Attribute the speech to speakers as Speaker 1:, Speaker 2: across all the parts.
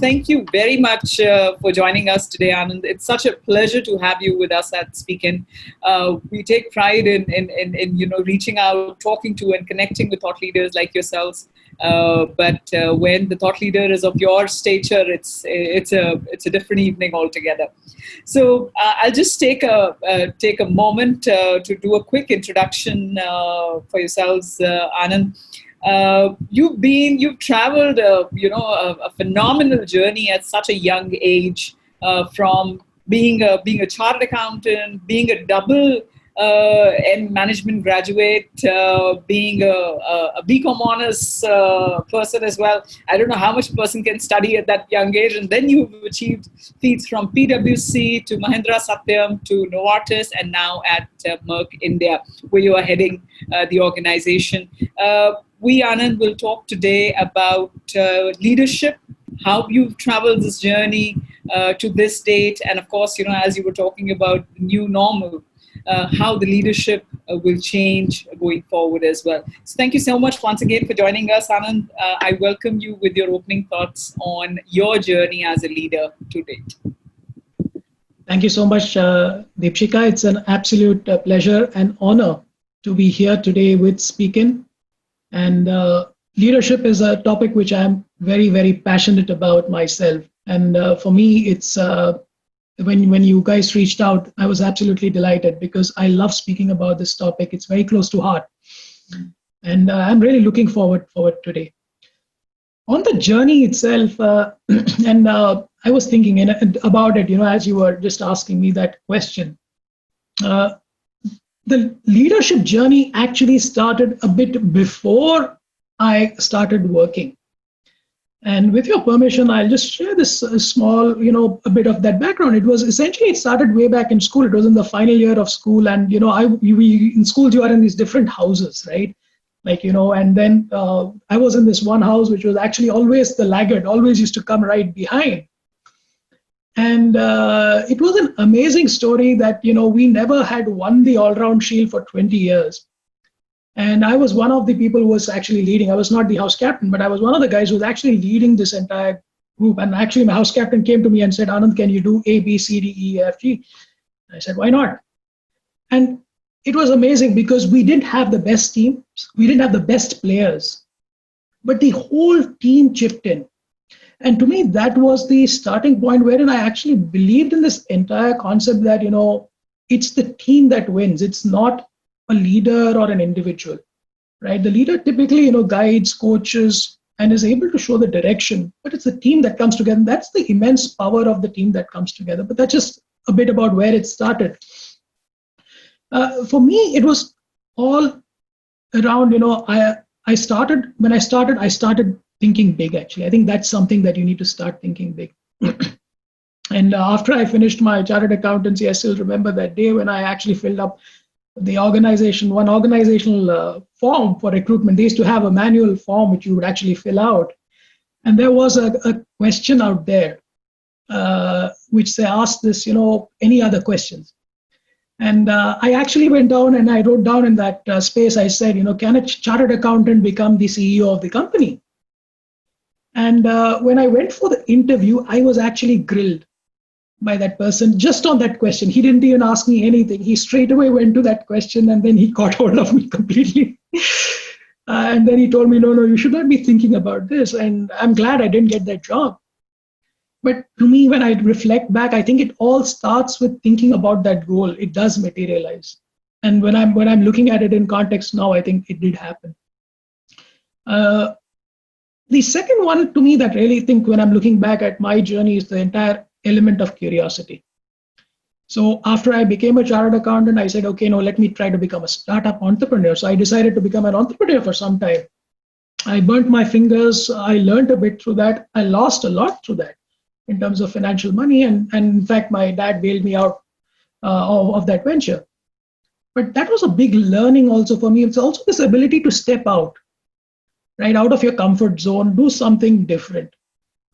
Speaker 1: Thank you very much for joining us today, Anand. It's such a pleasure to have you with us at SpeakIn. We take pride in reaching out, talking to, and connecting with thought leaders like yourselves. But when the thought leader is of your stature, it's a different evening altogether. So I'll just take a moment to do a quick introduction for yourselves, Anand. You've traveled, a phenomenal journey at such a young age, from being a chartered accountant, being a double management graduate, being a BCom honors person as well. I don't know how much a person can study at that young age, and then you've achieved feats from PwC to Mahindra Satyam to Novartis, and now at Merck India, where you are heading the organization. We, Anand, will talk today about leadership, how you've traveled this journey to this date, and of course, as you were talking about the new normal, how the leadership will change going forward as well. So thank you so much once again for joining us, Anand. I welcome you with your opening thoughts on your journey as a leader to date.
Speaker 2: Thank you so much, Deepshikha. It's an absolute pleasure and honor to be here today with SpeakIn. And leadership is a topic which I'm very, very passionate about myself. And for me, it's when you guys reached out, I was absolutely delighted because I love speaking about this topic. It's very close to heart. And I'm really looking forward today. On the journey itself, and I was thinking about it, as you were just asking me that question. The leadership journey actually started a bit before I started working. And with your permission, I'll just share this small, a bit of that background. It started way back in school. It was in the final year of school. And, in schools, you are in these different houses, right? And then I was in this one house, which was actually always the laggard, always used to come right behind. And it was an amazing story that, we never had won the all-round shield for 20 years. And I was one of the people who was actually leading. I was not the house captain, but I was one of the guys who was actually leading this entire group. And actually, my house captain came to me and said, Anand, can you do A, B, C, D, E, F, G? I said, why not? And it was amazing because we didn't have the best teams. We didn't have the best players. But the whole team chipped in. And to me, that was the starting point wherein I actually believed in this entire concept that, it's the team that wins. It's not a leader or an individual, right? The leader typically, guides, coaches, and is able to show the direction. But it's the team that comes together. And that's the immense power of the team that comes together. But that's just a bit about where it started. For me, it was all around, I started thinking big, actually. I think that's something that you need to start thinking big. And after I finished my chartered accountancy, I still remember that day when I actually filled up one organizational form for recruitment. They used to have a manual form which you would actually fill out. And there was a question out there, which they asked this, any other questions? And I actually went down and I wrote down in that space, I said, can a chartered accountant become the CEO of the company? And when I went for the interview, I was actually grilled by that person just on that question. He didn't even ask me anything. He straight away went to that question and then he caught hold of me completely. And then he told me, no, you should not be thinking about this. And I'm glad I didn't get that job. But to me, when I reflect back, I think it all starts with thinking about that goal. It does materialize. And when I'm looking at it in context now, I think it did happen. The second one to me that really think when I'm looking back at my journey is the entire element of curiosity. So after I became a chartered accountant, I said, okay, no, let me try to become a startup entrepreneur. So I decided to become an entrepreneur for some time. I burnt my fingers. I learned a bit through that. I lost a lot through that in terms of financial money. And in fact, my dad bailed me out of that venture. But that was a big learning also for me. It's also this ability to step out, right, out of your comfort zone, do something different.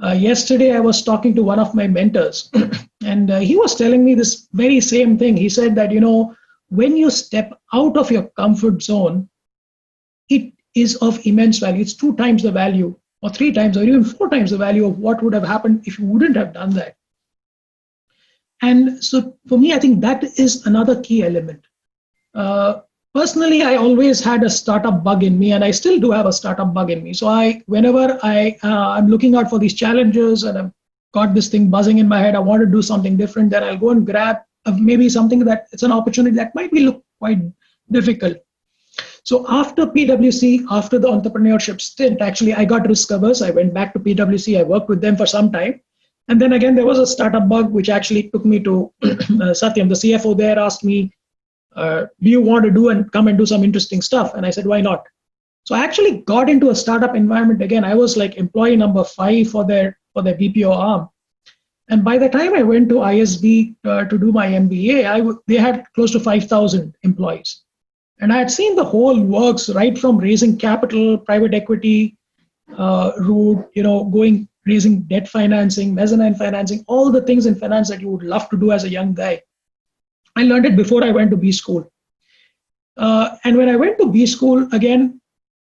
Speaker 2: Yesterday, I was talking to one of my mentors, and he was telling me this very same thing. He said that, when you step out of your comfort zone, it is of immense value. It's 2 times the value or 3 times or even 4 times the value of what would have happened if you wouldn't have done that. And so for me, I think that is another key element. Uh, Personally, I always had a startup bug in me, and I still do have a startup bug in me. So whenever I'm looking out for these challenges, and I've got this thing buzzing in my head, I want to do something different. Then I'll go and grab maybe something that it's an opportunity that might be look quite difficult. So after PwC, after the entrepreneurship stint, actually I got risk averse. I went back to PwC. I worked with them for some time. And then again, there was a startup bug, which actually took me to Satyam, the CFO there, asked me, do you want to do and come and do some interesting stuff? And I said, why not? So I actually got into a startup environment again. I was like employee number 5 for their BPO arm. And by the time I went to ISB to do my MBA, they had close to 5,000 employees. And I had seen the whole works, right from raising capital, private equity route, raising debt financing, mezzanine financing, all the things in finance that you would love to do as a young guy. I learned it before I went to B school. And when I went to B school, again,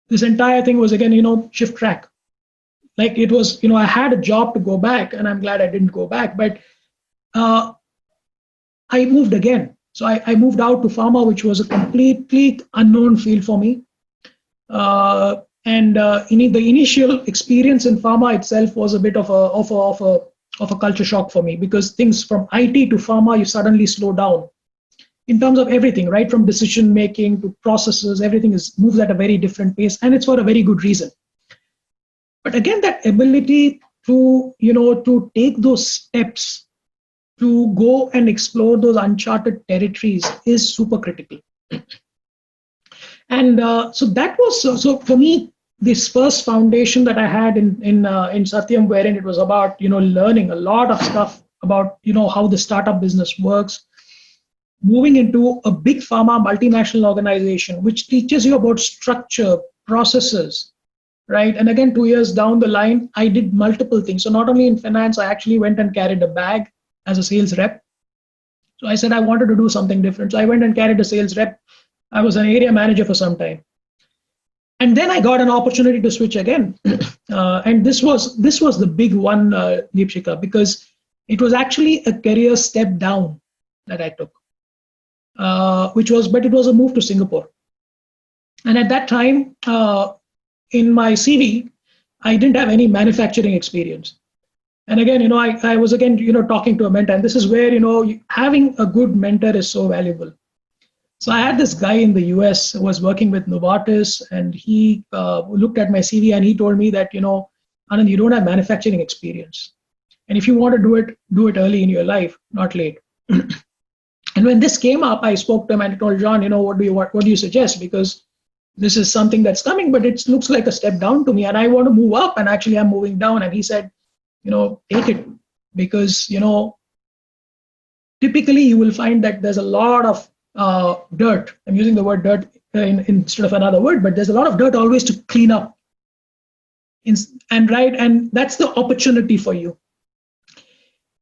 Speaker 2: this entire thing was, again, shift track. Like it was, I had a job to go back, and I'm glad I didn't go back. But I moved again. So I moved out to pharma, which was a completely unknown field for me. The initial experience in pharma itself was a bit of a culture shock for me, because things from IT to pharma, you suddenly slow down in terms of everything, right from decision making to processes. Everything moves at a very different pace, and it's for a very good reason. But again, that ability to take those steps to go and explore those uncharted territories is super critical. And so that was so for me, this first foundation that I had in Satyam, wherein it was about learning a lot of stuff about how the startup business works, moving into a big pharma multinational organization, which teaches you about structure, processes, right? And again, 2 years down the line, I did multiple things. So not only in finance, I actually went and carried a bag as a sales rep. So I said I wanted to do something different. So I went and carried a sales rep. I was an area manager for some time. And then I got an opportunity to switch again. And this was the big one, Deepshikha, because it was actually a career step down that I took, but it was a move to Singapore. And at that time, in my CV, I didn't have any manufacturing experience. And again, I was again, talking to a mentor, and this is where, having a good mentor is so valuable. So I had this guy in the US who was working with Novartis, and he looked at my CV and he told me that, Anand, you don't have manufacturing experience. And if you want to do it early in your life, not late. And when this came up, I spoke to him and I told John, what do you suggest? Because this is something that's coming, but it looks like a step down to me, and I want to move up, and actually I'm moving down. And he said, take it, because, typically you will find that there's a lot of dirt. I'm using the word dirt instead of another word, but there's a lot of dirt always to clean up. And that's the opportunity for you.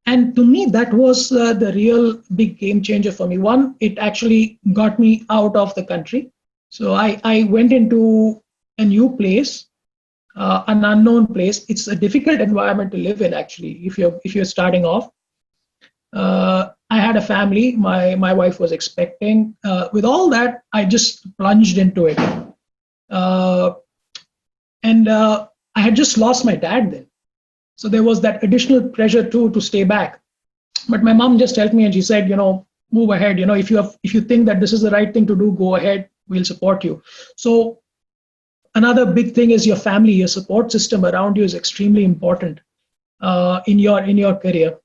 Speaker 2: And to me, that was the real big game changer for me. One, it actually got me out of the country. So I went into a new place, an unknown place. It's a difficult environment to live in, actually, if you're starting off. I had a family. My wife was expecting. With all that, I just plunged into it. And I had just lost my dad then. So there was that additional pressure too to stay back. But my mom just helped me, and she said, move ahead. If you think that this is the right thing to do, go ahead. We'll support you. So another big thing is your family, your support system around you is extremely important in your career.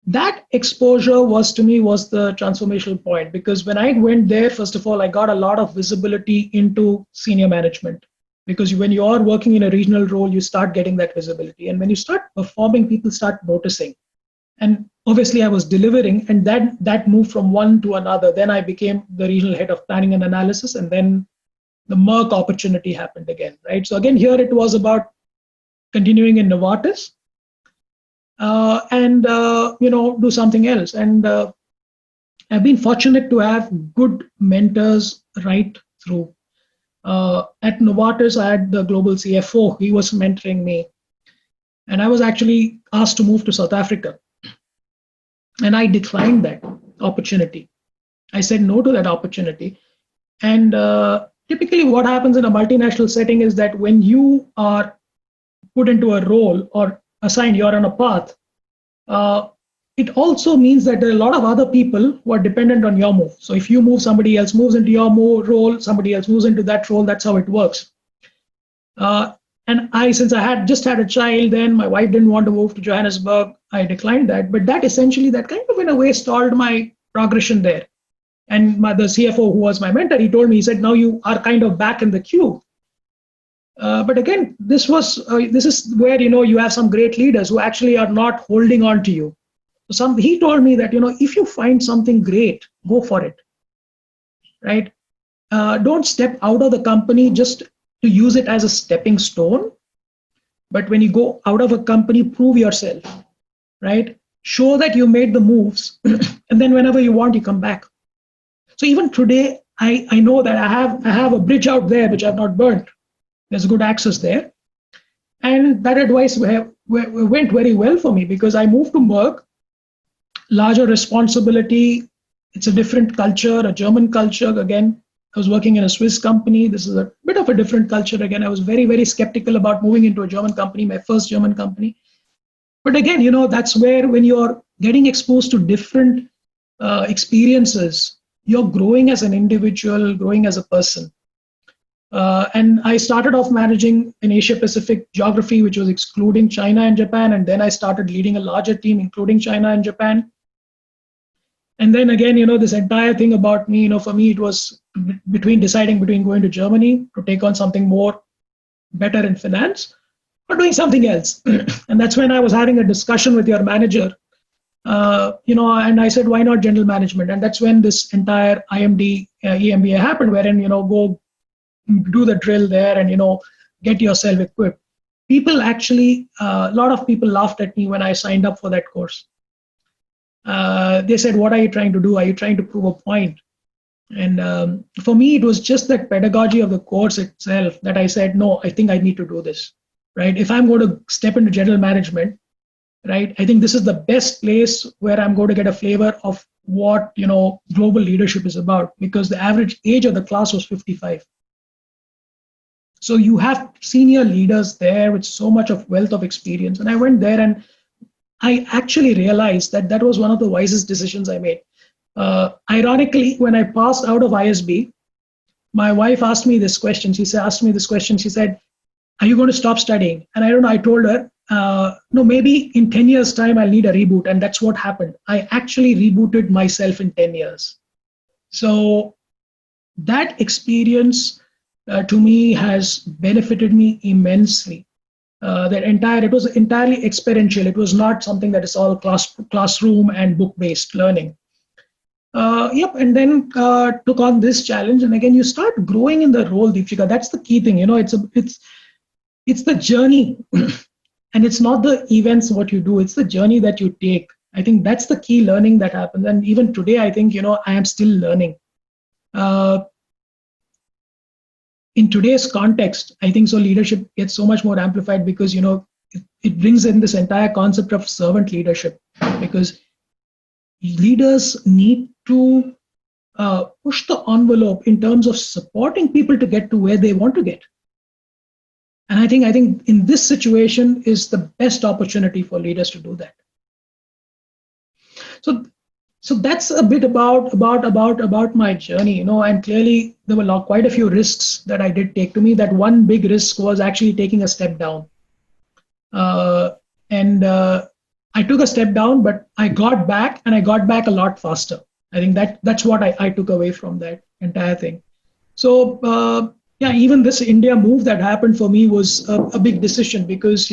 Speaker 2: That exposure was the transformational point, because when I went there, first of all, I got a lot of visibility into senior management, because when you are working in a regional role, you start getting that visibility. And when you start performing, people start noticing. And obviously I was delivering, and that moved from one to another. Then I became the regional head of planning and analysis, and then the Merck opportunity happened again, right? So again, here it was about continuing in Novartis and do something else. And I've been fortunate to have good mentors right through. At Novartis, I had the global CFO. He was mentoring me. And I was actually asked to move to South Africa. And I declined that opportunity. I said no to that opportunity. And typically, what happens in a multinational setting is that when you are put into a role or assigned, you're on a path, it also means that there are a lot of other people who are dependent on your move. So if you move, somebody else moves into your role, somebody else moves into that role. That's how it works. And since I had just had a child, then my wife didn't want to move to Johannesburg. I declined that. But that essentially, that kind of in a way stalled my progression there. And the CFO, who was my mentor, he told me, he said, now you are kind of back in the queue. But again, this is where, you have some great leaders who actually are not holding on to you. So he told me that, if you find something great, go for it, right? Don't step out of the company just to use it as a stepping stone. But when you go out of a company, prove yourself, right? Show that you made the moves, and then whenever you want, you come back. So even today, I know that I have a bridge out there which I've not burnt. There's good access there. And that advice went very well for me, because I moved to Merck, larger responsibility. It's a different culture, a German culture. Again, I was working in a Swiss company. This is a bit of a different culture. Again, I was very, very skeptical about moving into a German company, my first German company. But again, that's where, when you're getting exposed to different experiences, you're growing as an individual, growing as a person. And I started off managing in Asia Pacific geography, which was excluding China and Japan. And then I started leading a larger team, including China and Japan. And then again, this entire thing about me, for me, it was deciding between going to Germany to take on something more better in finance, or doing something else. And that's when I was having a discussion with your manager, and I said, why not general management? And that's when this entire IMD EMBA happened, wherein, go do the drill there and, get yourself equipped. People actually, a lot of people laughed at me when I signed up for that course. They said, what are you trying to do? Are you trying to prove a point? And for me, it was just that pedagogy of the course itself that I said, no, I think I need to do this, right? If I'm going to step into general management, right, I think this is the best place where I'm going to get a flavor of what, global leadership is about, because the average age of the class was 55. So you have senior leaders there with so much of wealth of experience. And I went there and I actually realized that that was one of the wisest decisions I made. Ironically, when I passed out of ISB, my wife asked me this question. She said, are you going to stop studying? And I don't know, I told her, no, maybe in 10 years' time, I'll need a reboot. And that's what happened. I actually rebooted myself in 10 years. So that experience to me has benefited me immensely. It was entirely experiential. It was not something that is all classroom and book-based learning. And then took on this challenge. And again, you start growing in the role, Deepshikha. That's the key thing. It's the journey. And it's not the events, what you do, it's the journey that you take. I think that's the key learning that happens. And even today, I think, I am still learning. In today's context, I think so leadership gets so much more amplified because, it brings in this entire concept of servant leadership, because leaders need to push the envelope in terms of supporting people to get to where they want to get. And I think in this situation is the best opportunity for leaders to do that. So that's a bit about my journey, and clearly there were quite a few risks that I did take. To me, that one big risk was actually taking a step down. And I took a step down, but I got back, and I got back a lot faster. I think that's what I took away from that entire thing. So even this India move that happened for me was a big decision, because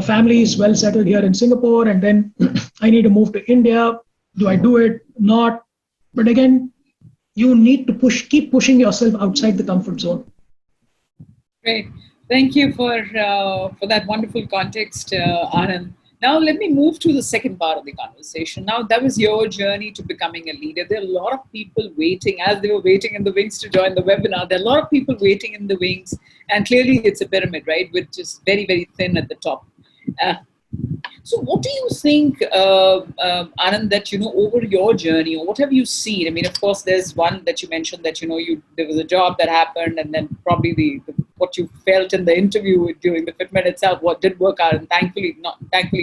Speaker 2: family is well settled here in Singapore, and then I need to move to India. Do I do it? Not. But again, you need to keep pushing yourself outside the comfort zone.
Speaker 1: Great. Thank you for that wonderful context, Anand. Now, let me move to the second part of the conversation. Now, that was your journey to becoming a leader. There are a lot of people waiting, as they were waiting in the wings to join the webinar. There are a lot of people waiting in the wings, and clearly it's a pyramid, right, which is very, very thin at the top. So what do you think, Anand, that, over your journey, or what have you seen? I mean, of course, there's one that you mentioned that, there was a job that happened, and then probably what you felt in the interview during the fitment itself, what did work out, and thankfully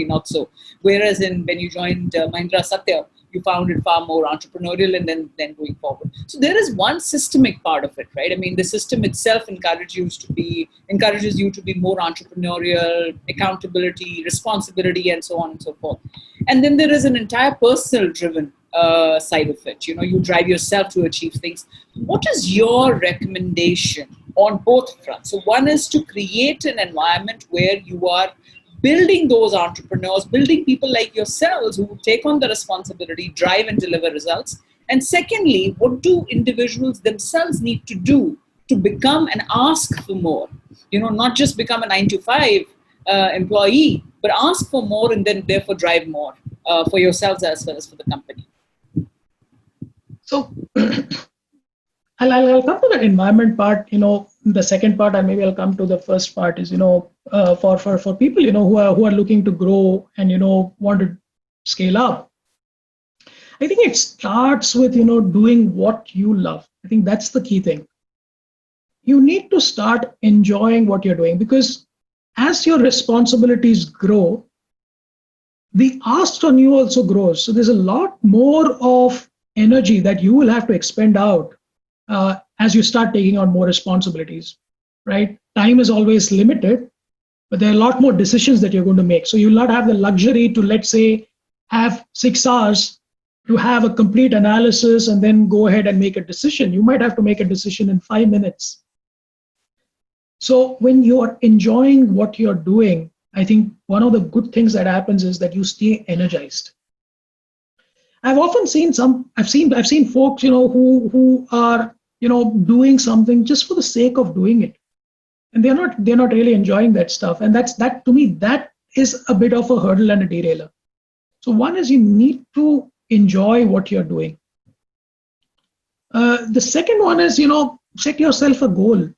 Speaker 1: not so. Whereas when you joined Mahindra Satya, you found it far more entrepreneurial and then going forward. So there is one systemic part of it, right? I mean, the system itself encourages you to be more entrepreneurial, accountability, responsibility, and so on and so forth. And then there is an entire personal driven side of it. You drive yourself to achieve things. What is your recommendation on both fronts? So one is to create an environment where you are building those entrepreneurs, building people like yourselves who take on the responsibility, drive and deliver results. And secondly, what do individuals themselves need to do to become and ask for more? Not just become a 9 to 5 employee, but ask for more and then therefore drive more for yourselves as well as for the company.
Speaker 2: So I'll come to that environment part, the second part, and maybe I'll come to the first part is, for people, who are looking to grow and, want to scale up. I think it starts with, doing what you love. I think that's the key thing. You need to start enjoying what you're doing, because as your responsibilities grow, the ask on you also grows. So there's a lot more of energy that you will have to expend out as you start taking on more responsibilities, right? Time is always limited, but there are a lot more decisions that you're going to make. So you'll not have the luxury to, let's say, have 6 hours to have a complete analysis and then go ahead and make a decision. You might have to make a decision in 5 minutes. So when you're enjoying what you're doing, I think one of the good things that happens is that you stay energized. I've seen folks, who are, doing something just for the sake of doing it. And they're not really enjoying that stuff. And that to me, that is a bit of a hurdle and a derailer. So one is you need to enjoy what you're doing. The second one is, set yourself a goal.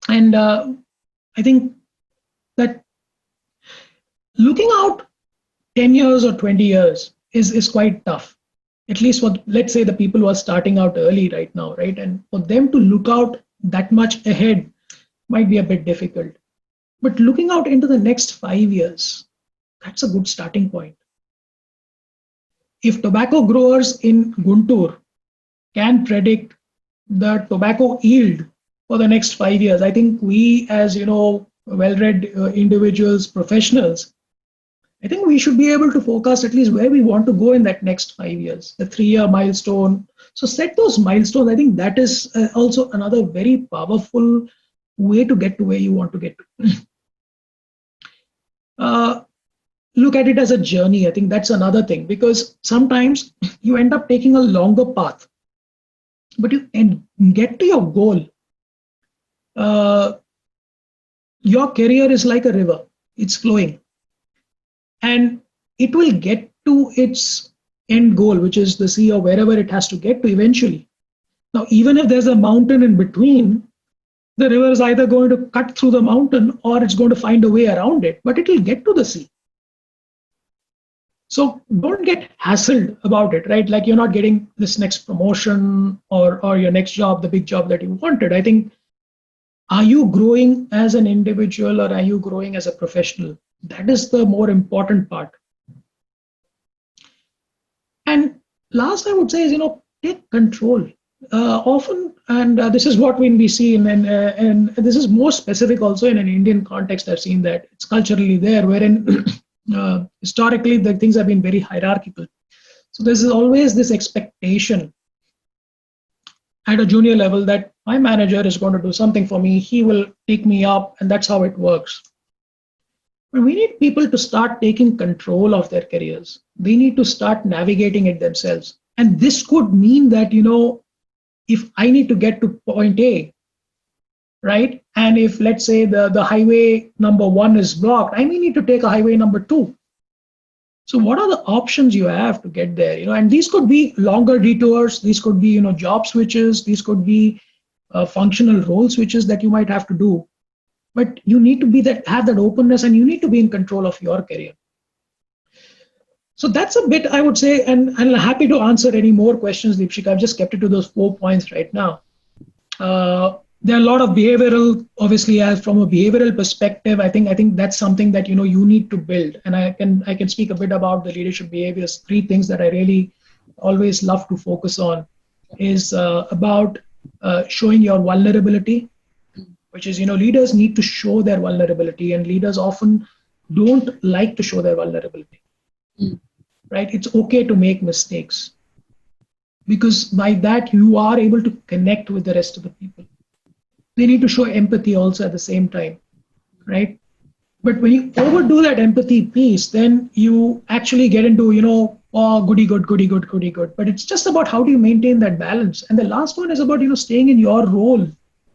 Speaker 2: And I think that looking out 10 years or 20 years is quite tough. At least for, let's say, the people who are starting out early right now, right? And for them to look out that much ahead might be a bit difficult. But looking out into the next 5 years, that's a good starting point. If tobacco growers in Guntur can predict the tobacco yield for the next 5 years, I think we, as well-read individuals, professionals, I think we should be able to forecast at least where we want to go in that next 5 years, the 3-year milestone. So set those milestones. I think that is also another very powerful way to get to where you want to get to. Look at it as a journey. I think that's another thing, because sometimes you end up taking a longer path, but you get to your goal. Your career is like a river. It's flowing. And it will get to its end goal, which is the sea or wherever it has to get to eventually. Now, even if there's a mountain in between, the river is either going to cut through the mountain or it's going to find a way around it, but it will get to the sea. So don't get hassled about it, right? Like you're not getting this next promotion or your next job, the big job that you wanted. I think, are you growing as an individual or are you growing as a professional? That is the more important part. And last I would say is, take control. Often, and this is what we see, and this is more specific also in an Indian context, I've seen that it's culturally there, wherein historically the things have been very hierarchical. So there's always this expectation at a junior level that my manager is going to do something for me, he will take me up, and that's how it works. But we need people to start taking control of their careers. They need to start navigating it themselves. And this could mean that, if I need to get to point A, right? And if, let's say, the highway number 1 is blocked, I may need to take a highway number 2. So what are the options you have to get there? And these could be longer detours. These could be, job switches. These could be functional role switches that you might have to do. But you need to have that openness, and you need to be in control of your career. So that's a bit, I would say, and I'm happy to answer any more questions, Deepshikha. I've just kept it to those 4 points right now. There are a lot of behavioral, obviously, as from a behavioral perspective, I think that's something that you need to build. And I can speak a bit about the leadership behaviors. 3 things that I really always love to focus on is about showing your vulnerability, which is, leaders need to show their vulnerability, and leaders often don't like to show their vulnerability. Right? It's okay to make mistakes, because by that you are able to connect with the rest of the people. They need to show empathy also at the same time, right? But when you overdo that empathy piece, then you actually get into, goody good. But it's just about how do you maintain that balance. And the last one is about, staying in your role,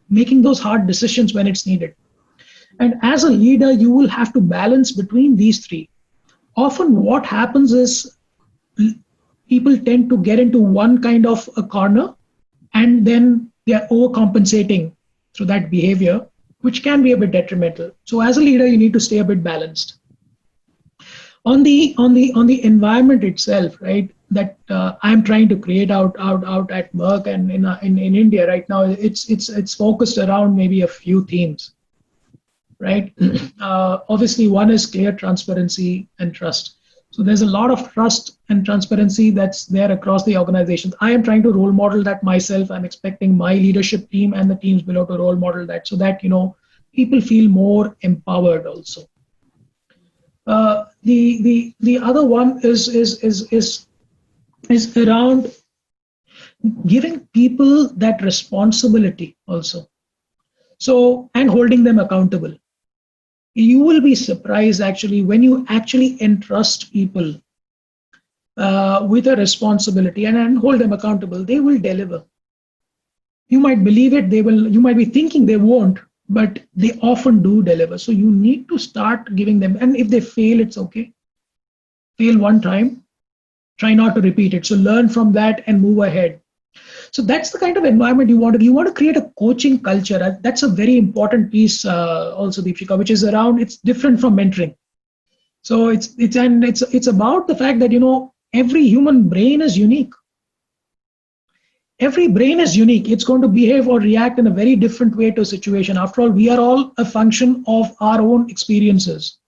Speaker 2: making those hard decisions when it's needed. And as a leader, you will have to balance between these 3. Often what happens is people tend to get into one kind of a corner, and then they are overcompensating through that behavior, which can be a bit detrimental. So as a leader, you need to stay a bit balanced. On the environment itself, right, that I'm trying to create out at Merck and in India right now, it's focused around maybe a few themes, right? Obviously, one is clear transparency and trust. So there's a lot of trust and transparency that's there across the organizations. I am trying to role model that myself. I'm expecting my leadership team and the teams below to role model that, so that people feel more empowered also. The other one is around giving people that responsibility also. So, and holding them accountable. You will be surprised actually when you actually entrust people with a responsibility and hold them accountable, they will deliver. You might believe it, they will. You might be thinking they won't, but they often do deliver. So you need to start giving them, and if they fail, it's okay. Fail one time, try not to repeat it. So learn from that and move ahead. So that's the kind of environment you want to. You want to create a coaching culture. That's a very important piece also, Deepshikha, which is around. It's different from mentoring. So it's about the fact that every human brain is unique. Every brain is unique. It's going to behave or react in a very different way to a situation. After all, we are all a function of our own experiences.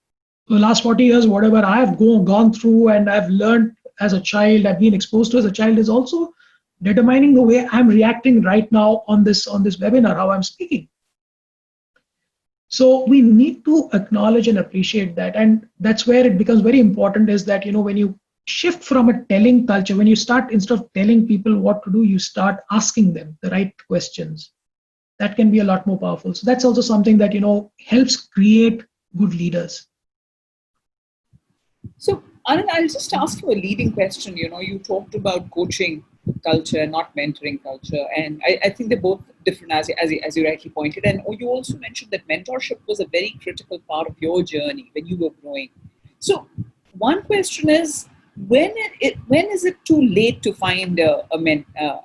Speaker 2: For the last 40 years, whatever I've gone through and I've learned as a child, I've been exposed to as a child, is also determining the way I'm reacting right now on this webinar, how I'm speaking. So we need to acknowledge and appreciate that. And that's where it becomes very important, is that, when you shift from a telling culture, when you start, instead of telling people what to do, you start asking them the right questions. That can be a lot more powerful. So that's also something that, helps create good leaders.
Speaker 1: So, Anand, I'll just ask you a leading question. You talked about coaching culture, not mentoring culture, and I think they're both different, as you rightly pointed. And you also mentioned that mentorship was a very critical part of your journey when you were growing. So, one question is, when is it too late to find a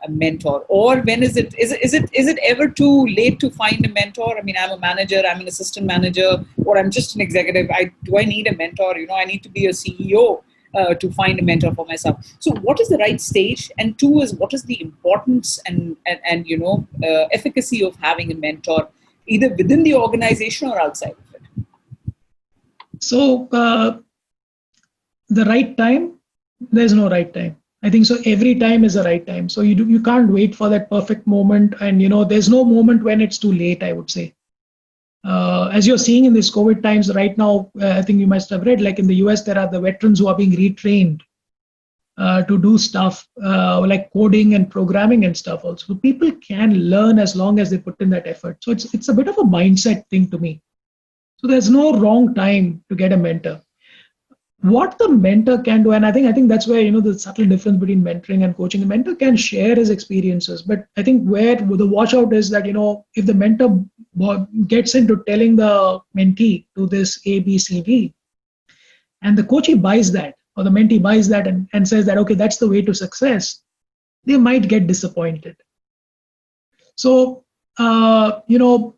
Speaker 1: mentor, or when is it ever too late to find a mentor? I mean, I'm a manager, I'm an assistant manager, or I'm just an executive. Do I need a mentor? I need to be a CEO to find a mentor for myself. So what is the right stage? And 2 is, what is the importance and efficacy of having a mentor, either within the organization or outside of it?
Speaker 2: So the right time, there's no right time. I think so. Every time is the right time. So you can't wait for that perfect moment. And there's no moment when it's too late, I would say. As you're seeing in these COVID times right now, I think you must have read, like in the US, there are the veterans who are being retrained to do stuff like coding and programming and stuff also. So people can learn as long as they put in that effort. So it's a bit of a mindset thing to me. So there's no wrong time to get a mentor. What the mentor can do, and I think that's where the subtle difference between mentoring and coaching. The mentor can share his experiences, but I think where the watch out is that if the mentor gets into telling the mentee to this A, B, C, D, and the coachee buys that, or the mentee buys that and says that, okay, that's the way to success, they might get disappointed. So, you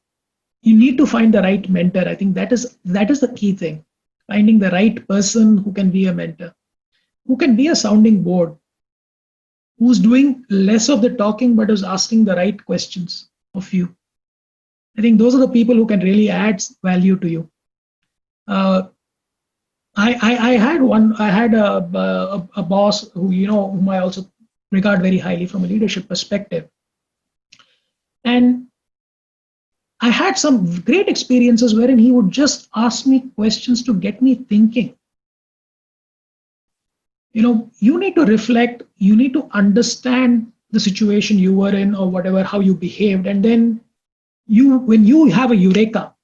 Speaker 2: need to find the right mentor. I think that is the key thing. Finding the right person who can be a mentor, who can be a sounding board, who's doing less of the talking but is asking the right questions of you. I think those are the people who can really add value to you. I had a boss whom I also regard very highly from a leadership perspective, and I had some great experiences wherein he would just ask me questions to get me thinking. You need to reflect, you need to understand the situation you were in or whatever, how you behaved, and then when you have a eureka,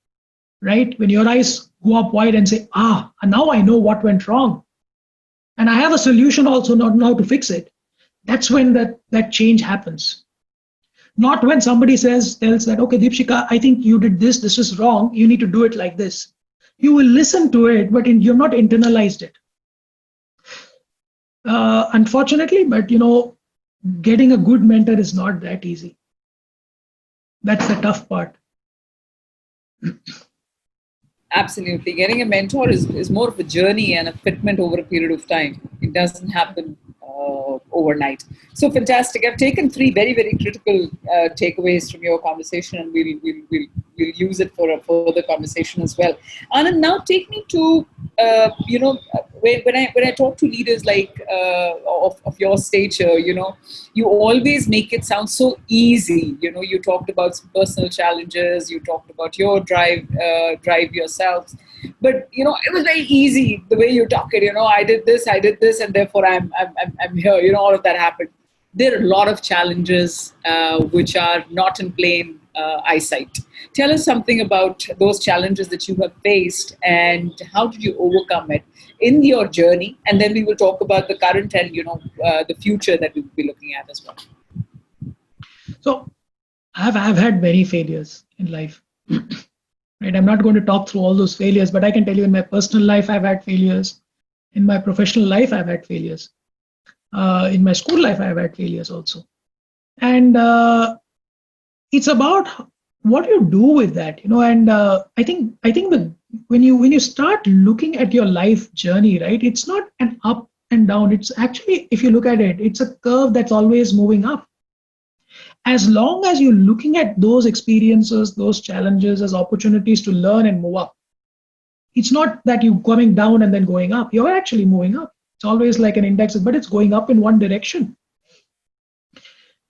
Speaker 2: right? When your eyes go up wide and say, now I know what went wrong. And I have a solution also, not how to fix it. That's when that change happens. Not when somebody tells that, okay, Deepshikha, I think you did this is wrong, you need to do it like this. You will listen to it, but you've not internalized it. Unfortunately, but getting a good mentor is not that easy. That's the tough part.
Speaker 1: Absolutely. Getting a mentor is more of a journey and a fitment over a period of time. It doesn't happen overnight. So fantastic. I've taken 3 very, very critical takeaways from your conversation, and we'll use it for a further conversation as well. Anand, now take me to, when I talk to leaders like of your stature, you always make it sound so easy. You talked about some personal challenges, you talked about your drive yourselves, but it was very easy the way you talk it. I did this, and therefore I'm here. All of that happened. There are a lot of challenges which are not in plain eyesight. Tell us something about those challenges that you have faced and how did you overcome it in your journey, and then we will talk about the current and the future that we will be looking at as well.
Speaker 2: So I've had many failures in life. Right? I'm not going to talk through all those failures, but I can tell you in my personal life I've had failures. In my professional life I've had failures. In my school life I've had failures also. And it's about what you do with that, and I think when you start looking at your life journey, right, it's not an up and down. It's actually, if you look at it, it's a curve that's always moving up. As long as you're looking at those experiences, those challenges as opportunities to learn and move up, it's not that you're coming down and then going up. You're actually moving up. It's always like an index, but it's going up in one direction.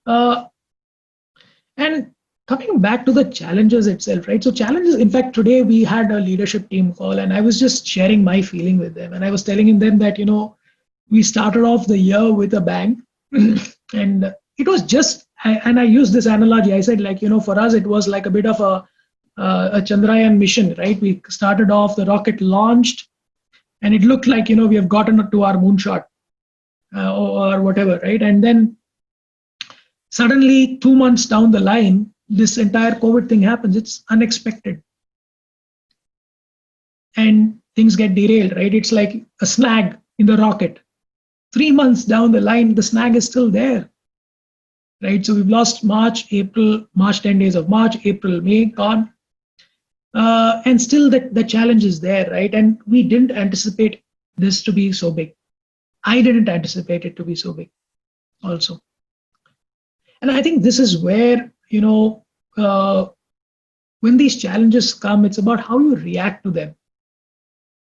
Speaker 2: And coming back to the challenges itself, right? So challenges, in fact, today we had a leadership team call and I was just sharing my feeling with them. And I was telling them that, we started off the year with a bang and it was just, and I used this analogy. I said, for us, it was like a bit of a Chandrayaan mission, right? We started off, the rocket launched and it looked like, we have gotten to our moonshot or whatever, right? And then suddenly 2 months down the line, this entire COVID thing happens. It's unexpected. And things get derailed, right? It's like a snag in the rocket. 3 months down the line, the snag is still there, right? So we've lost March, 10 days of March, April, May, gone. And still the challenge is there, right? And we didn't anticipate this to be so big. I didn't anticipate it to be so big also. And I think this is where, when these challenges come, it's about how you react to them.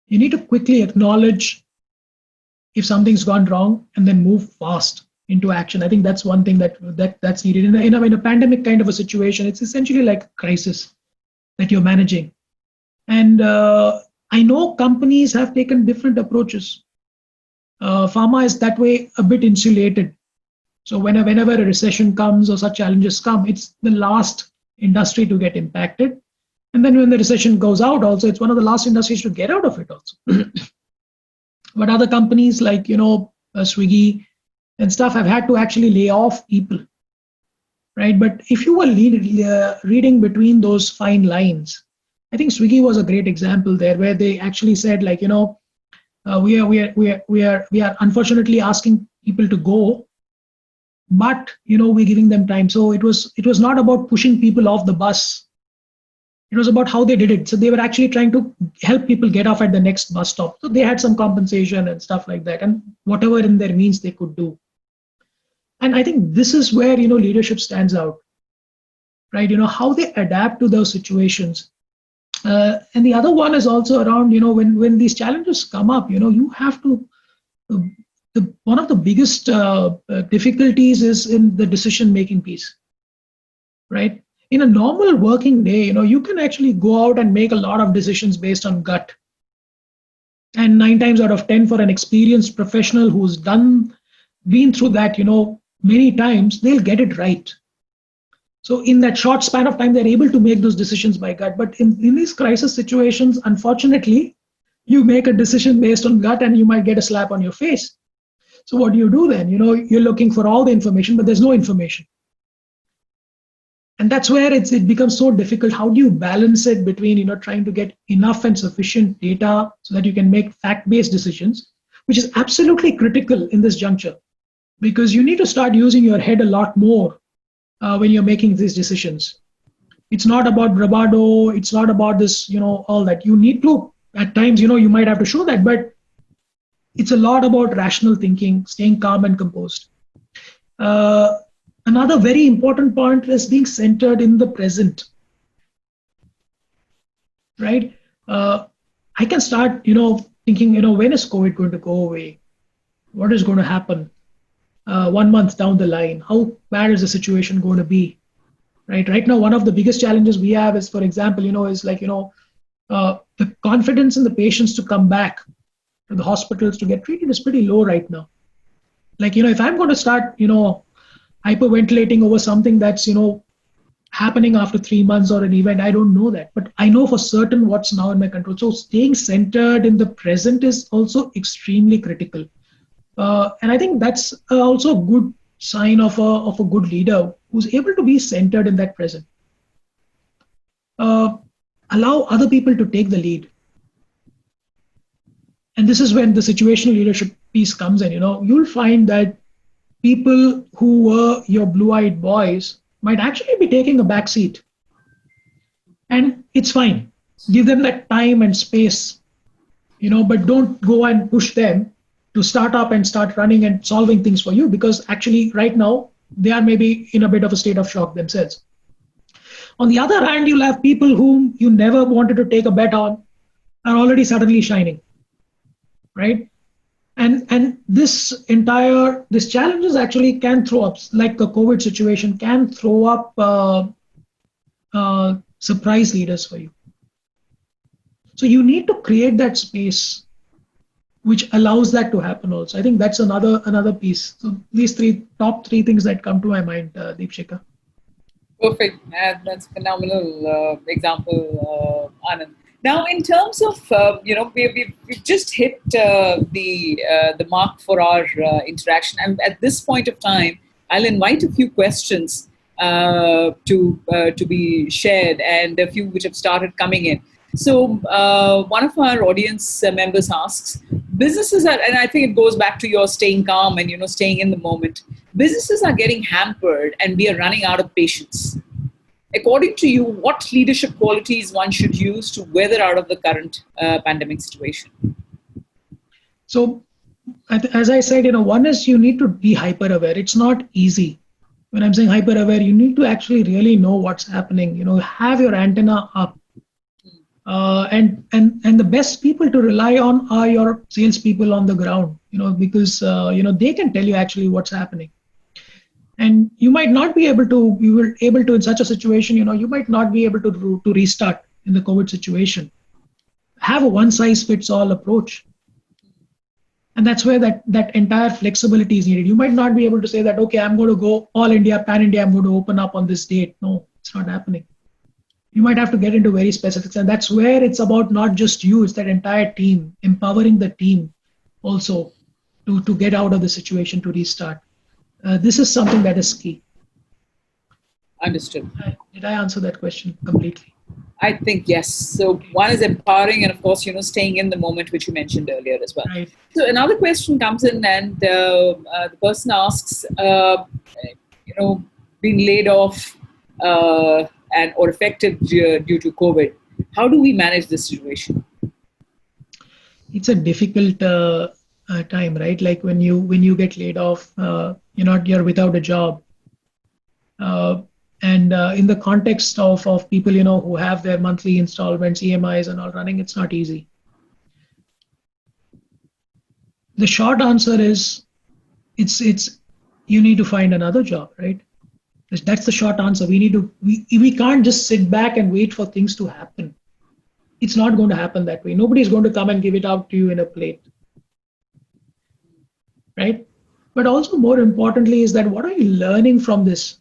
Speaker 2: You need to quickly acknowledge if something's gone wrong and then move fast into action. I think that's one thing that's needed. In a pandemic kind of a situation, it's essentially like a crisis that you're managing. And I know companies have taken different approaches. Pharma is that way a bit insulated. So whenever a recession comes or such challenges come, it's the last industry to get impacted. And then when the recession goes out also, it's one of the last industries to get out of it also. But other companies like, Swiggy and stuff have had to actually lay off people. right? But if you were reading between those fine lines, I think Swiggy was a great example there, where they actually said, like, we are unfortunately asking people to go, but we're giving them time. So it was not about pushing people off the bus. It was about how they did it. So they were actually trying to help people get off at the next bus stop. So they had some compensation and stuff like that, and whatever in their means they could do. And I think this is where leadership stands out, right? How they adapt to those situations. And the other one is also around, when these challenges come up, you have to. One of the biggest difficulties is in the decision making piece, right? In a normal working day, you can actually go out and make a lot of decisions based on gut. And 9 times out of 10, for an experienced professional who's been through that, many times, they'll get it right. So in that short span of time, they're able to make those decisions by gut. But in these crisis situations, unfortunately, you make a decision based on gut and you might get a slap on your face. So what do you do then? You're looking for all the information, but there's no information. And that's where it becomes so difficult. How do you balance it between, trying to get enough and sufficient data so that you can make fact-based decisions, which is absolutely critical in this juncture, because you need to start using your head a lot more when you're making these decisions. It's not about bravado. It's not about this, all that. You need to, at times, you might have to show that, but it's a lot about rational thinking, staying calm and composed. Another very important point is being centered in the present, right? I can start, thinking, when is COVID going to go away? What is going to happen 1 month down the line? How bad is the situation going to be? Right now, one of the biggest challenges we have is, for example, the confidence in the patients to come back to the hospitals to get treated is pretty low right now. Like, if I'm going to start, hyperventilating over something that's, happening after 3 months or an event, I don't know that. But I know for certain what's now in my control. So staying centered in the present is also extremely critical. And I think that's also a good sign of a good leader who's able to be centered in that present. Allow other people to take the lead. And this is when the situational leadership piece comes in. You'll find that people who were your blue-eyed boys might actually be taking a back seat. And it's fine. Give them that time and space, but don't go and push them to start up and start running and solving things for you, because actually right now they are maybe in a bit of a state of shock themselves. On the other hand, you'll have people whom you never wanted to take a bet on are already suddenly shining, right? And this challenges actually can throw up, like the COVID situation can throw up surprise leaders for you. So you need to create that space which allows that to happen also. I think that's another piece. So these top three things that come to my mind, Deepshikha.
Speaker 1: Perfect. That's a phenomenal example, Anand. Now, in terms of, we've just hit the mark for our interaction. And at this point of time, I'll invite a few questions to be shared, and a few which have started coming in. So one of our audience members asks, businesses are, and I think it goes back to your staying calm and, staying in the moment. Businesses are getting hampered and we are running out of patience. According to you, what leadership qualities one should use to weather out of the current pandemic situation?
Speaker 2: So, as I said, one is you need to be hyper aware. It's not easy. When I'm saying hyper aware, you need to actually really know what's happening. Have your antenna up. And the best people to rely on are your salespeople on the ground. Because they can tell you actually what's happening. And you might not be able to, in such a situation, you might not be able to restart in the COVID situation. Have a one-size-fits-all approach. And that's where that entire flexibility is needed. You might not be able to say that, okay, I'm going to go all India, pan-India, I'm going to open up on this date. No, it's not happening. You might have to get into very specifics. And that's where it's about not just you, it's that entire team, empowering the team also to get out of the situation, to restart. This is something that is key.
Speaker 1: Understood.
Speaker 2: Did I answer that question completely?
Speaker 1: I think yes. So one is empowering, and of course, staying in the moment, which you mentioned earlier as well.
Speaker 2: Right.
Speaker 1: So another question comes in, and the person asks, being laid off and or affected due to COVID, how do we manage this situation?
Speaker 2: It's a difficult time, right? Like when you get laid off, you're without a job. And in the context of people who have their monthly installments, EMIs and all running, it's not easy. The short answer is it's you need to find another job, right? That's the short answer. We can't just sit back and wait for things to happen. It's not going to happen that way. Nobody's going to come and give it out to you in a plate, right? But also more importantly is that what are you learning from this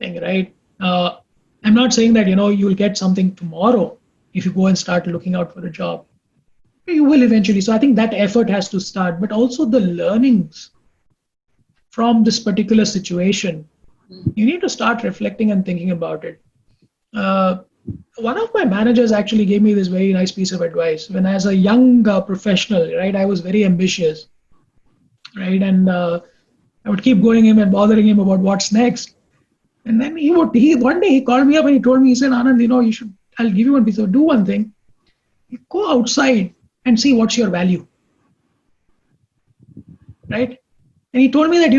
Speaker 2: thing, right? I'm not saying that you'll get something tomorrow if you go and start looking out for a job. You will eventually. So I think that effort has to start, but also the learnings from this particular situation. You need to start reflecting and thinking about it. One of my managers actually gave me this very nice piece of advice. When as a young professional, right, I was very ambitious, right, and I would keep going him and bothering him about what's next. And then one day he called me up and he told me, he said, Anand, I'll give you one piece of, do one thing. You go outside and see what's your value, right? And he told me that,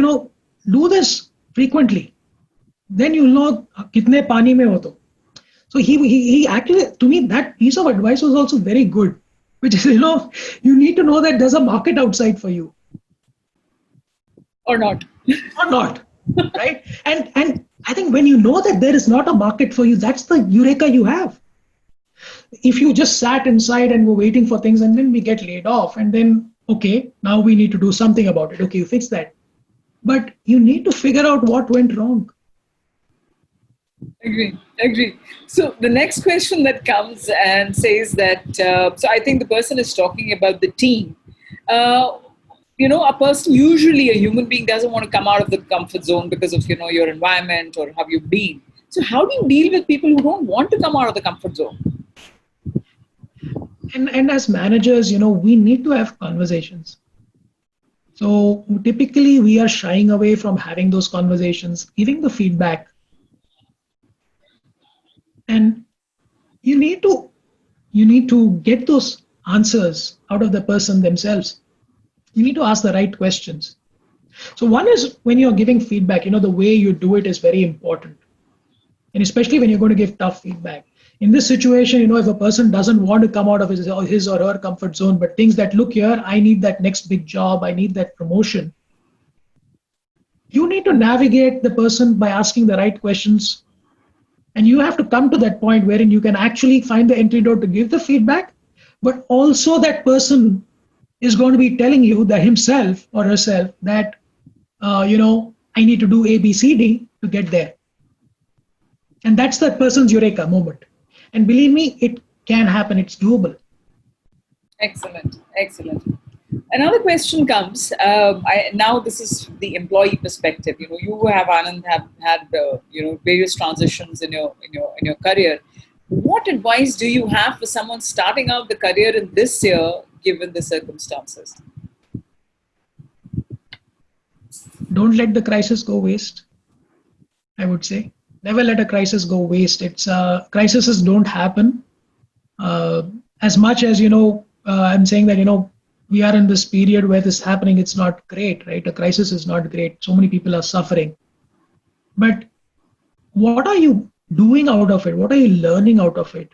Speaker 2: do this frequently. Then you'll know kitne pani mein ho to. So he actually, to me, that piece of advice was also very good, which is, you need to know that there's a market outside for you.
Speaker 1: Or not.
Speaker 2: Or not, right? And I think when you know that there is not a market for you, that's the eureka you have. If you just sat inside and were waiting for things and then we get laid off and then, okay, now we need to do something about it. Okay, you fix that. But you need to figure out what went wrong.
Speaker 1: Agree. So the next question that comes and says that, so I think the person is talking about the team. A person, usually a human being, doesn't want to come out of the comfort zone because of, your environment or how you've been. So how do you deal with people who don't want to come out of the comfort zone?
Speaker 2: And as managers, we need to have conversations. So typically we are shying away from having those conversations, giving the feedback. And you need to get those answers out of the person themselves. You need to ask the right questions. So one is when you're giving feedback, the way you do it is very important. And especially when you're going to give tough feedback. In this situation, if a person doesn't want to come out of his or her comfort zone, but thinks that, look here, I need that next big job, I need that promotion. You need to navigate the person by asking the right questions. And you have to come to that point wherein you can actually find the antidote to give the feedback, but also that person is going to be telling you that himself or herself that, I need to do A, B, C, D to get there. And that's that person's eureka moment. And believe me, it can happen. It's doable.
Speaker 1: Excellent. Another question comes. Now this is the employee perspective. You have Anand have had various transitions in your career. What advice do you have for someone starting out the career in this year, given the circumstances?
Speaker 2: Don't let the crisis go waste. I would say never let a crisis go waste. Crises don't happen. As much as I'm saying that we are in this period where this is happening. It's not great, right? A crisis is not great. So many people are suffering. But what are you doing out of it? What are you learning out of it?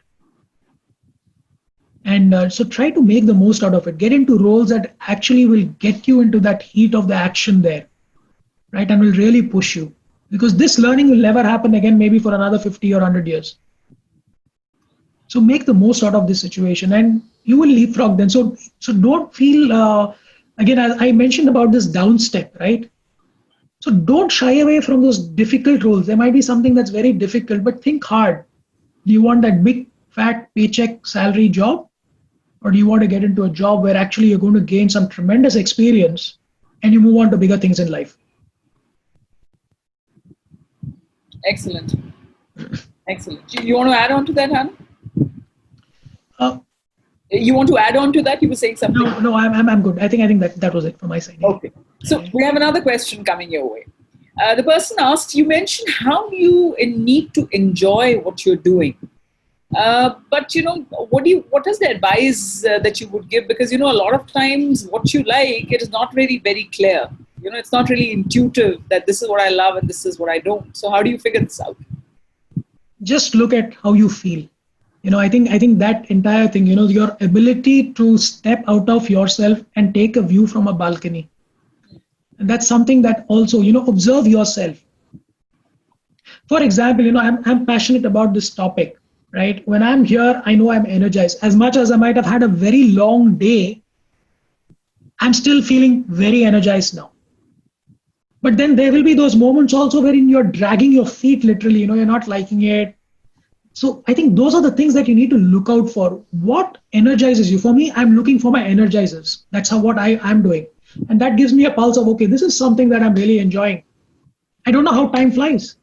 Speaker 2: And so try to make the most out of it. Get into roles that actually will get you into that heat of the action there, right? And will really push you. Because this learning will never happen again, maybe for another 50 or 100 years. So make the most out of this situation and you will leapfrog then. So don't feel, again, as I mentioned about this down step, right? So don't shy away from those difficult roles. There might be something that's very difficult, but think hard. Do you want that big, fat paycheck salary job? Or do you want to get into a job where actually you're going to gain some tremendous experience and you move on to bigger things in life?
Speaker 1: Excellent. Excellent. You want to add on to that, Anand?
Speaker 2: Uh,
Speaker 1: You want to add on to that? You were saying something.
Speaker 2: no, I'm good. I think that was it from my side.
Speaker 1: Okay. So we have another question coming your way. The person asked, you mentioned how you need to enjoy what you're doing. But what is the advice that you would give? Because a lot of times what you like, it is not really very clear. It's not really intuitive that this is what I love and this is what I don't. So how do you figure this out?
Speaker 2: Just look at how you feel. I think that entire thing, your ability to step out of yourself and take a view from a balcony. And that's something that also, observe yourself. For example, I'm passionate about this topic, right? When I'm here, I know I'm energized. As much as I might have had a very long day, I'm still feeling very energized now. But then there will be those moments also wherein you're dragging your feet literally, you're not liking it. So I think those are the things that you need to look out for. What energizes you? For me, I'm looking for my energizers. That's what I'm doing. And that gives me a pulse of, okay, this is something that I'm really enjoying. I don't know how time flies.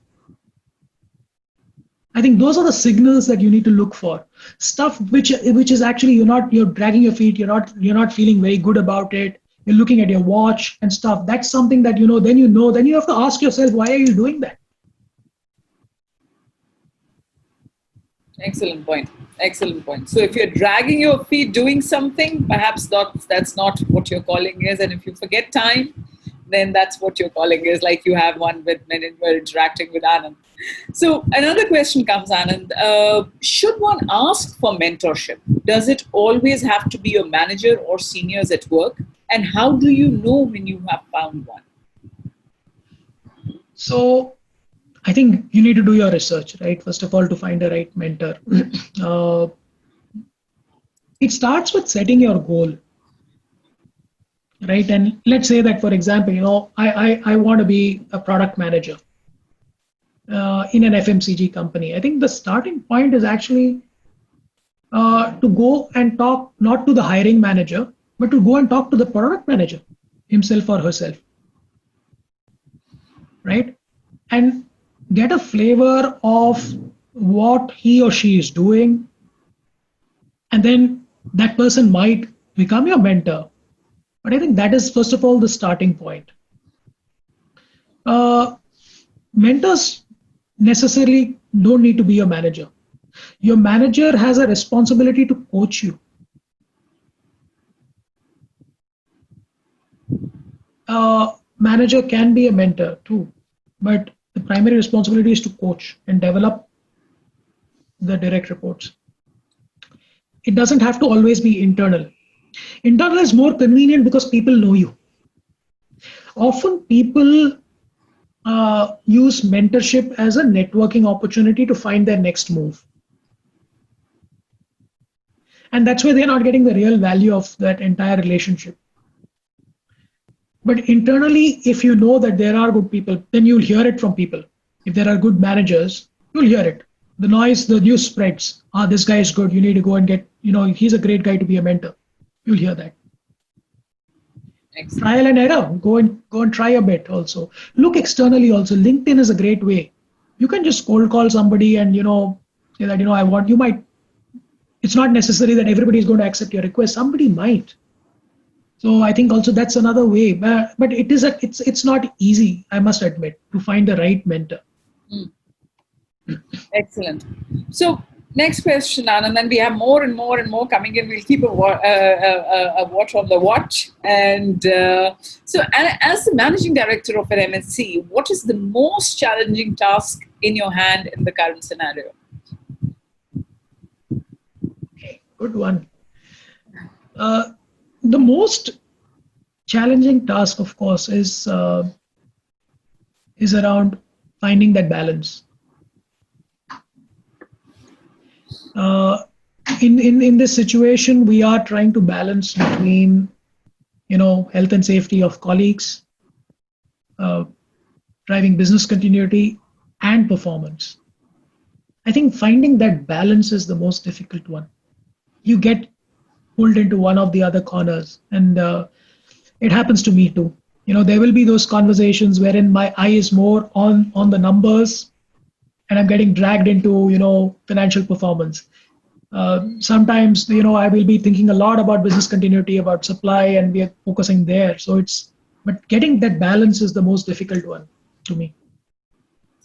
Speaker 2: I think those are the signals that you need to look for. Stuff which is actually you're dragging your feet, you're not feeling very good about it. You're looking at your watch and stuff. That's something that then you have to ask yourself, why are you doing that?
Speaker 1: Excellent point. Excellent point. So if you're dragging your feet doing something, perhaps that's not what your calling is. And if you forget time, then that's what your calling is. Like you have one when we're interacting with Anand. So another question comes, Anand. Should one ask for mentorship? Does it always have to be your manager or seniors at work? And how do you know when you have found one?
Speaker 2: So I think you need to do your research, right? First of all, to find a right mentor. It starts with setting your goal, right? And let's say that, for example, I want to be a product manager in an FMCG company. I think the starting point is actually to go and talk, not to the hiring manager, but to go and talk to the product manager himself or herself, right? And get a flavor of what he or she is doing. And then that person might become your mentor. But I think that is, first of all, the starting point. Mentors necessarily don't need to be your manager. Your manager has a responsibility to coach you. Manager can be a mentor too, but the primary responsibility is to coach and develop the direct reports. It doesn't have to always be internal. Internal is more convenient because people know you. Often people use mentorship as a networking opportunity to find their next move. And that's why they're not getting the real value of that entire relationship. But internally, if you know that there are good people, then you'll hear it from people. If there are good managers, you'll hear it. The news spreads. This guy is good. You need to go and get, he's a great guy to be a mentor. You'll hear that. Excellent. Trial and error. Go and try a bit also. Look externally also. LinkedIn is a great way. You can just cold call somebody and, say that, it's not necessary that everybody is going to accept your request. Somebody might. So I think also that's another way, but it's not easy, I must admit, to find the right mentor.
Speaker 1: Excellent. So next question, Anand, and we have more and more and more coming in. We'll keep a watch on the watch. And so as the managing director of an MNC, what is the most challenging task in your hand in the current scenario?
Speaker 2: Okay, good one. The most challenging task, of course, is around finding that balance. In this situation, we are trying to balance between, health and safety of colleagues, driving business continuity, and performance. I think finding that balance is the most difficult one. You get pulled into one of the other corners, and it happens to me too. There will be those conversations wherein my eye is more on the numbers, and I'm getting dragged into, financial performance. Sometimes, I will be thinking a lot about business continuity, about supply, and we are focusing there. But getting that balance is the most difficult one to me.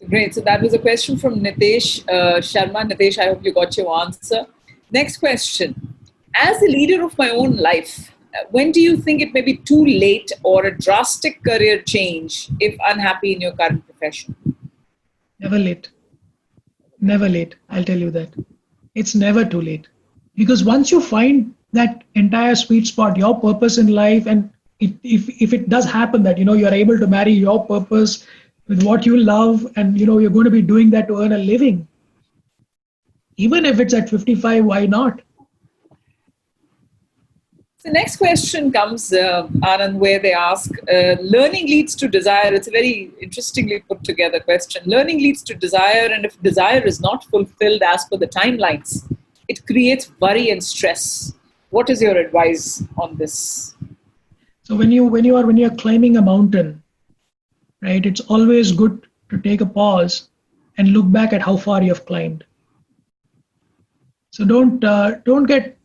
Speaker 1: Great. So that was a question from Nitesh Sharma. Nitesh, I hope you got your answer. Next question. As a leader of my own life, when do you think it may be too late or a drastic career change if unhappy in your current profession?
Speaker 2: Never late. Never late. I'll tell you that. It's never too late. Because once you find that entire sweet spot, your purpose in life, and if it does happen that, you're able to marry your purpose with what you love, and, you're going to be doing that to earn a living, even if it's at 55, why not?
Speaker 1: The next question comes, Anand, where they ask, learning leads to desire. It's a very interestingly put together question. Learning leads to desire, and if desire is not fulfilled as per the timelines, it creates worry and stress. What is your advice on this?
Speaker 2: So when you're climbing a mountain, right, it's always good to take a pause and look back at how far you've climbed. So don't get,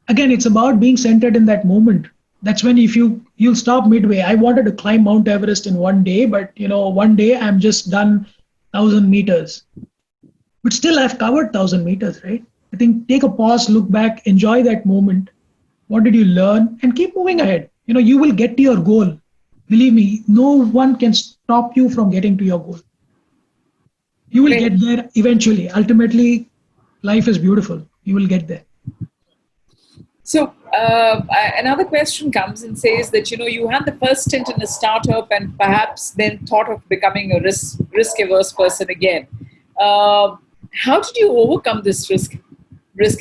Speaker 2: again, it's about being centered in that moment. That's when if you'll stop midway. I wanted to climb Mount Everest in one day, but one day I'm just done 1,000 meters. But still I've covered 1,000 meters, right? I think take a pause, look back, enjoy that moment. What did you learn? And keep moving ahead. You will get to your goal. Believe me, no one can stop you from getting to your goal. You will get there eventually. Ultimately, life is beautiful. You will get there.
Speaker 1: So another question comes and says that, you had the first stint in a startup and perhaps then thought of becoming a risk-averse person again. How did you overcome this risk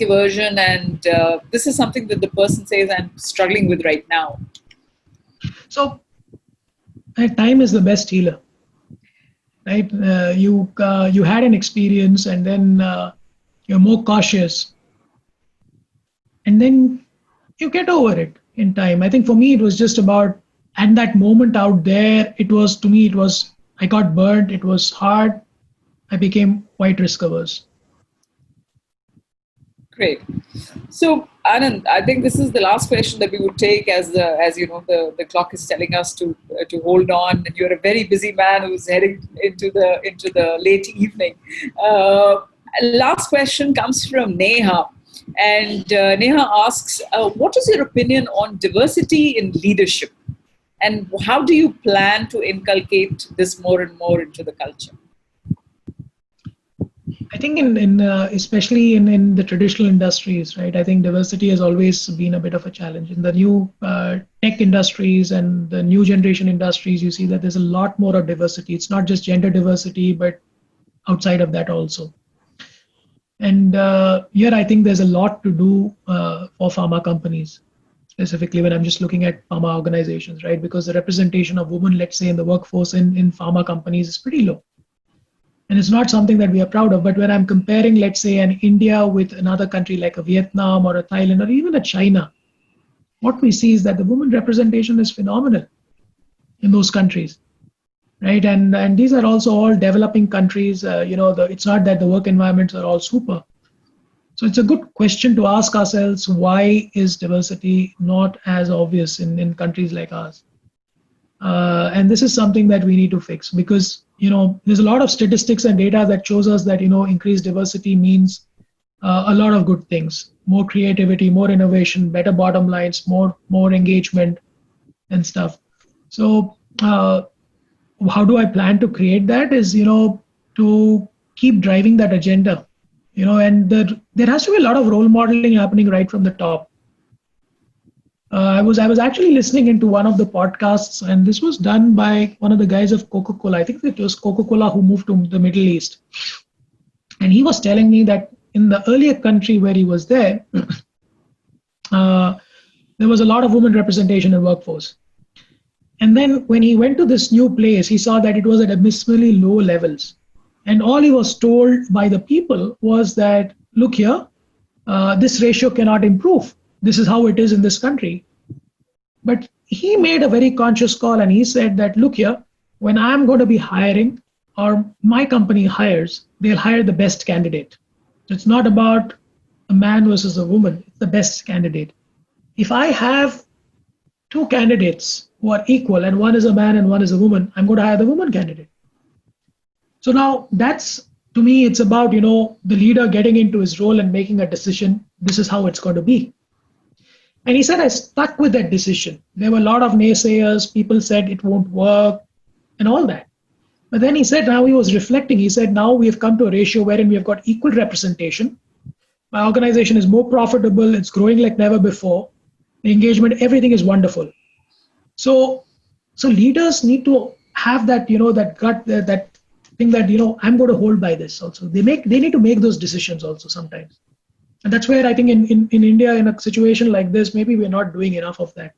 Speaker 1: aversion? And this is something that the person says I'm struggling with right now.
Speaker 2: So time is the best healer, right? You had an experience, and then you're more cautious, and then you get over it in time. I think for me, it was just about, and that moment out there, I got burnt. It was hard. I became quite risk averse.
Speaker 1: Great. So, Anand, I think this is the last question that we would take, as the clock is telling us to hold on. And you're a very busy man who's heading into the late evening. Last question comes from Neha, and Neha asks, "What is your opinion on diversity in leadership, and how do you plan to inculcate this more and more into the culture?"
Speaker 2: I think especially in the traditional industries, right? I think diversity has always been a bit of a challenge. In the new tech industries and the new generation industries, you see that there's a lot more of diversity. It's not just gender diversity, but outside of that also. And here I think there's a lot to do for pharma companies, specifically when I'm just looking at pharma organizations, right? Because the representation of women, let's say, in the workforce in pharma companies is pretty low. And it's not something that we are proud of. But when I'm comparing, let's say, an India with another country like a Vietnam or a Thailand or even a China, what we see is that the women representation is phenomenal in those countries, right? And these are also all developing countries. It's not that the work environments are all super. So it's a good question to ask ourselves, why is diversity not as obvious in countries like ours? And this is something that we need to fix, because there's a lot of statistics and data that shows us that increased diversity means a lot of good things: more creativity, more innovation, better bottom lines, more engagement and stuff. So how do I plan to create that? Is to keep driving that agenda, and there has to be a lot of role modeling happening right from the top. I was actually listening into one of the podcasts, and this was done by one of the guys of Coca-Cola. I think it was Coca-Cola who moved to the Middle East. And he was telling me that in the earlier country where he was there was a lot of women representation in workforce. And then when he went to this new place, he saw that it was at abysmally low levels. And all he was told by the people was that, look here, this ratio cannot improve. This is how it is in this country. But he made a very conscious call, and he said that, look here, when I'm going to be hiring, or my company hires, they'll hire the best candidate. So it's not about a man versus a woman, it's the best candidate. If I have two candidates who are equal and one is a man and one is a woman, I'm going to hire the woman candidate. So now that's, to me, it's about, the leader getting into his role and making a decision. This is how it's going to be. And he said, I stuck with that decision. There were a lot of naysayers. People said it won't work and all that. But then he said, now he was reflecting. He said, now we have come to a ratio wherein we have got equal representation. My organization is more profitable. It's growing like never before. The engagement, everything is wonderful. So leaders need to have that, that gut, that thing that, I'm going to hold by this also. They need to make those decisions also sometimes. And that's where I think in India, in a situation like this, maybe we're not doing enough of that.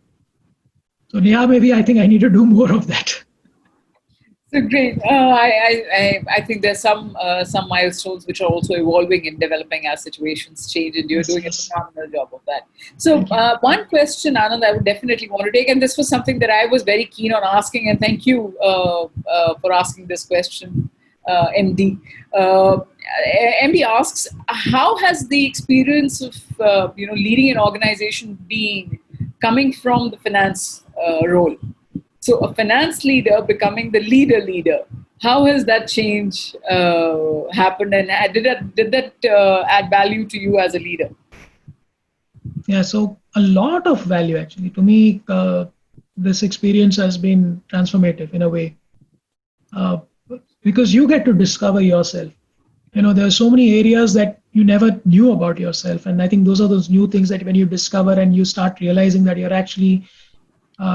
Speaker 2: So yeah, maybe I think I need to do more of that.
Speaker 1: So great. I think there's some milestones which are also evolving and developing as situations change, and you're doing a phenomenal job of that. So one question, Anand, I would definitely want to take, and this was something that I was very keen on asking, and thank you for asking this question, MD. MD asks, how has the experience of leading an organization been coming from the finance role? So a finance leader becoming the leader, how has that change happened, and did that add value to you as a leader?
Speaker 2: Yeah, so a lot of value actually. To me, this experience has been transformative in a way, because you get to discover yourself. There are so many areas that you never knew about yourself, and I think those are those new things that when you discover and you start realizing that you're actually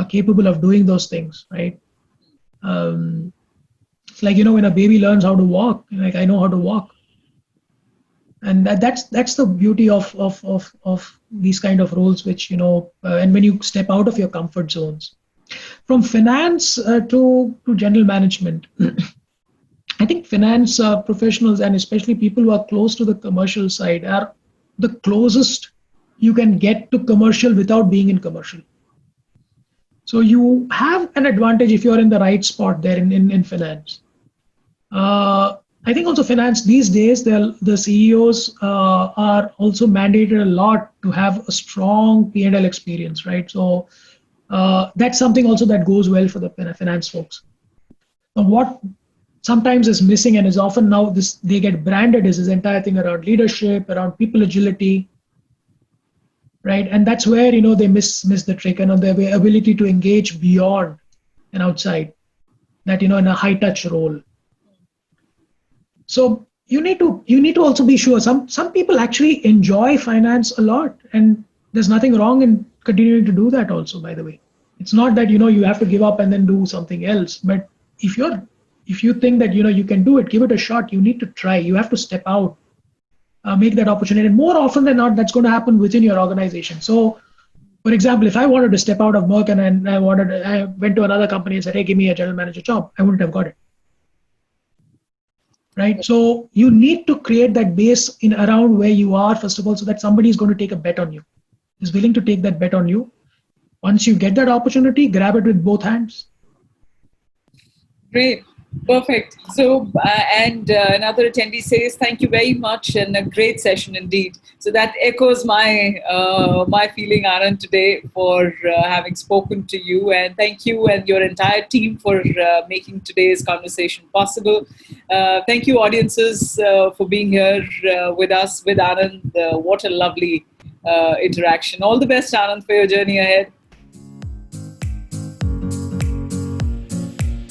Speaker 2: capable of doing those things, right? It's like, when a baby learns how to walk, like I know how to walk. And that's the beauty of these kind of roles, which, and when you step out of your comfort zones. From finance to general management, I think finance professionals, and especially people who are close to the commercial side, are the closest you can get to commercial without being in commercial. So you have an advantage if you're in the right spot there in finance. I think also finance these days, the CEOs are also mandated a lot to have a strong P&L experience, right? So that's something also that goes well for the finance folks. Now, what sometimes is missing and is often now they get branded is this entire thing around leadership, around people agility. Right, and that's where they miss the trick, and their ability to engage beyond and outside that, in a high touch role. So you need to also be sure. Some people actually enjoy finance a lot, and there's nothing wrong in continuing to do that also. By the way, it's not that you have to give up and then do something else. But if you think that you can do it, give it a shot. You need to try. You have to step out. Make that opportunity. And more often than not, that's going to happen within your organization. So, for example, if I wanted to step out of Merck and I went to another company and said, hey, give me a general manager job, I wouldn't have got it. Right? So you need to create that base in around where you are, first of all, so that somebody is going to take a bet on you, is willing to take that bet on you. Once you get that opportunity, grab it with both hands.
Speaker 1: Great. Perfect. So, another attendee says, thank you very much, and a great session indeed. So that echoes my feeling, Anand, today for having spoken to you. And thank you and your entire team for making today's conversation possible. Thank you, audiences, for being here with us, with Anand. What a lovely interaction. All the best, Anand, for your journey ahead.